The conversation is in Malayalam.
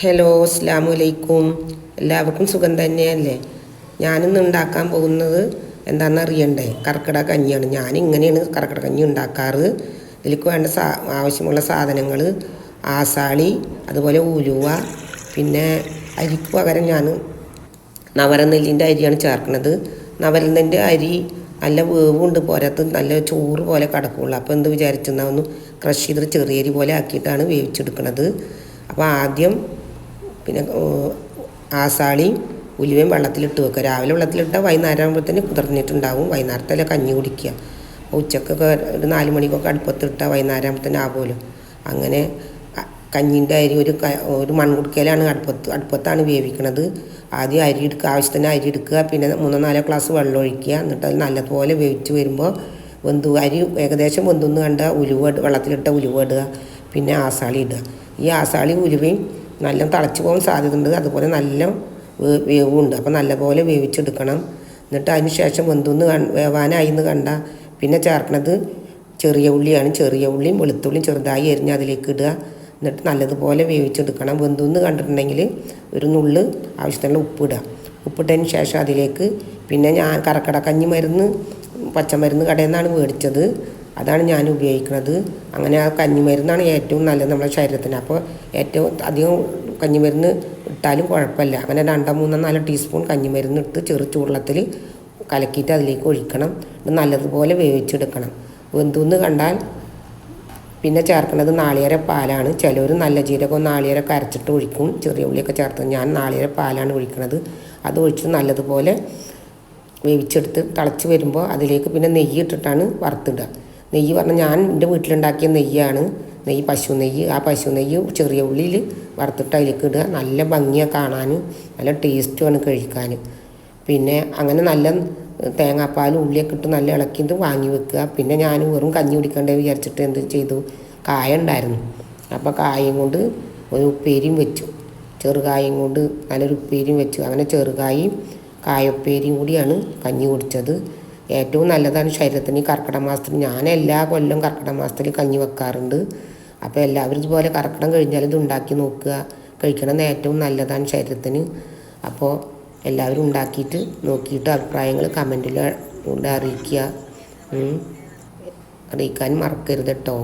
ഹലോ, അസ്സലാമു അലൈക്കും. എല്ലാവർക്കും സുഖം തന്നെയല്ലേ? ഞാനിന്ന് ഉണ്ടാക്കാൻ പോകുന്നത് എന്താണെന്ന് അറിയണ്ടേ? കർക്കിടക കഞ്ഞിയാണ്. ഞാനിങ്ങനെയാണ് കർക്കിടക കഞ്ഞി ഉണ്ടാക്കാറ്. ഇതിലേക്ക് വേണ്ട ആവശ്യമുള്ള സാധനങ്ങൾ ആസാളി, അതുപോലെ ഉലുവ, പിന്നെ അരിക്ക് പകരം ഞാൻ നവരനെല്ലിൻ്റെ അരിയാണ് ചേർക്കുന്നത്. നവരനെല്ലിൻ്റെ അരി നല്ല വേവുണ്ട്, പോരാത്ത നല്ല ചോറ് പോലെ കിടക്കുള്ളൂ. അപ്പോൾ എന്ത് വിചാരിച്ചെന്നാൽ ഒന്ന് ക്രഷ് ചെയ്ത് ചെറിയ അരി പോലെ ആക്കിയിട്ടാണ് വേവിച്ചെടുക്കുന്നത്. അപ്പോൾ ആദ്യം പിന്നെ ആസാളിയും ഉലുവയും വെള്ളത്തിലിട്ട് വെക്കുക. രാവിലെ വെള്ളത്തിലിട്ടാൽ വൈകുന്നേരം ആകുമ്പോഴത്തേന് കുതിർന്നിട്ടുണ്ടാവും. വൈകുന്നേരത്തല്ലേ കഞ്ഞി കുടിക്കുക. ഉച്ചക്കൊക്കെ ഒരു 4 മണിക്കൊക്കെ അടുപ്പത്തിട്ടാൽ വൈകുന്നേരം ആകുമ്പോഴത്തേന് ആകുമല്ലോ. അങ്ങനെ കഞ്ഞിൻ്റെ അരി ഒരു മൺകുടുക്കയിലാണ് അടുപ്പത്താണ് വേവിക്കുന്നത്. ആദ്യം അരി എടുക്കുക, ആവശ്യത്തിന് അരി എടുക്കുക, പിന്നെ 3-4 ഗ്ലാസ് വെള്ളം ഒഴിക്കുക. എന്നിട്ട് അത് നല്ലപോലെ വേവിച്ച് വരുമ്പോൾ അരി ഏകദേശം വെന്തെന്ന് കണ്ട വെള്ളത്തിലിട്ട ഉലുവ ഇടുക, പിന്നെ ആസാളി ഇടുക. ഈ ആസാളി ഉലുവയും നല്ല തിളച്ച് പോകാൻ സാധ്യതയുണ്ട്, അതുപോലെ നല്ല വേവുണ്ട്. അപ്പോൾ നല്ലപോലെ വേവിച്ചെടുക്കണം. എന്നിട്ട് അതിന് ശേഷം വേവാനായി എന്ന് കണ്ട പിന്നെ ചേർക്കുന്നത് ചെറിയ ഉള്ളിയാണ്. ചെറിയ ഉള്ളിയും വെളുത്തുള്ളിയും ചെറുതായി എരിഞ്ഞ് അതിലേക്ക് ഇടുക. എന്നിട്ട് നല്ലതുപോലെ വേവിച്ചെടുക്കണം. വെന്തെന്ന് കണ്ടിട്ടുണ്ടെങ്കിൽ ഒരു നുള്ള് ആവശ്യത്തിനുള്ള ഉപ്പിടുക. ഉപ്പിട്ടതിന് ശേഷം അതിലേക്ക് പിന്നെ ഞാൻ കർക്കിടക മരുന്ന് പച്ചമരുന്ന് കടയിൽ നിന്നാണ് മേടിച്ചത്, അതാണ് ഞാൻ ഉപയോഗിക്കുന്നത്. അങ്ങനെ ആ കഞ്ഞിമരുന്നാണ് ഏറ്റവും നല്ലത് നമ്മുടെ ശരീരത്തിന്. അപ്പോൾ ഏറ്റവും അധികം കഞ്ഞിമരുന്ന് ഇട്ടാലും കുഴപ്പമില്ല. അങ്ങനെ 2-3-4 ടീസ്പൂൺ കഞ്ഞിമരുന്ന് ഇട്ട് ചൂടുവെള്ളത്തിൽ കലക്കിയിട്ട് അതിലേക്ക് ഒഴിക്കണം. ഇത് നല്ലതുപോലെ വേവിച്ചെടുക്കണം. വെന്തെന്ന് കണ്ടാൽ പിന്നെ ചേർക്കുന്നത് നാളികേര പാലാണ്. ചിലർ നല്ല ജീരകവും നാളികേരമൊക്കെ അരച്ചിട്ട് ഒഴിക്കും, ചെറിയ ഉള്ളിയൊക്കെ ചേർത്ത്. ഞാൻ നാളികേര പാലാണ് ഒഴിക്കുന്നത്. അത് ഒഴിച്ച് നല്ലതുപോലെ വേവിച്ചെടുത്ത് തിളച്ച് വരുമ്പോൾ അതിലേക്ക് പിന്നെ നെയ്യ് ഇട്ടിട്ടാണ് വറുത്തിടുക. നെയ്യ് പറഞ്ഞാൽ ഞാൻ എൻ്റെ വീട്ടിലുണ്ടാക്കിയ നെയ്യാണ്, പശു നെയ്യ്. ആ പശു നെയ്യ് ചെറിയ ഉള്ളിയിൽ വറുത്തിട്ട് അതിലേക്ക് ഇടുക. നല്ല ഭംഗിയാണ് കാണാൻ, നല്ല ടേസ്റ്റുമാണ് കഴിക്കാൻ. പിന്നെ അങ്ങനെ നല്ല തേങ്ങാപ്പാലും ഉള്ളിയൊക്കെ ഇട്ട് നല്ല ഇളക്കിയിട്ട് വാങ്ങി വെക്കുക. പിന്നെ ഞാൻ വെറും കഞ്ഞി കുടിക്കണ്ടേ വിചാരിച്ചിട്ട് എന്ത് ചെയ്തു, കായ ഉണ്ടായിരുന്നു. അപ്പോൾ കായയും കൊണ്ട് ഒരു ഉപ്പേരിയും വെച്ചു. ചെറുകായും കൊണ്ട് നല്ലൊരു ഉപ്പേരിയും വെച്ചു. അങ്ങനെ ചെറുകായും കായുപ്പേരിയും കൂടിയാണ് കഞ്ഞി കുടിച്ചത്. ഏറ്റവും നല്ലതാണ് ശരീരത്തിന്. കർക്കിടക മാസത്തിൽ ഞാൻ എല്ലാ കൊല്ലം കർക്കിടക മാസത്തിൽ കഞ്ഞി വെക്കാറുണ്ട്. അപ്പോൾ എല്ലാവരും ഇതുപോലെ കർക്കിടകം കഴിഞ്ഞാൽ ഇത് ഉണ്ടാക്കി നോക്കുക. കഴിക്കണമെന്ന് ഏറ്റവും നല്ലതാണ് ശരീരത്തിന്. അപ്പോൾ എല്ലാവരും ഉണ്ടാക്കിയിട്ട് നോക്കിയിട്ട് അഭിപ്രായങ്ങൾ കമൻറ്റിൽ അറിയിക്കാൻ മറക്കരുത് കേട്ടോ.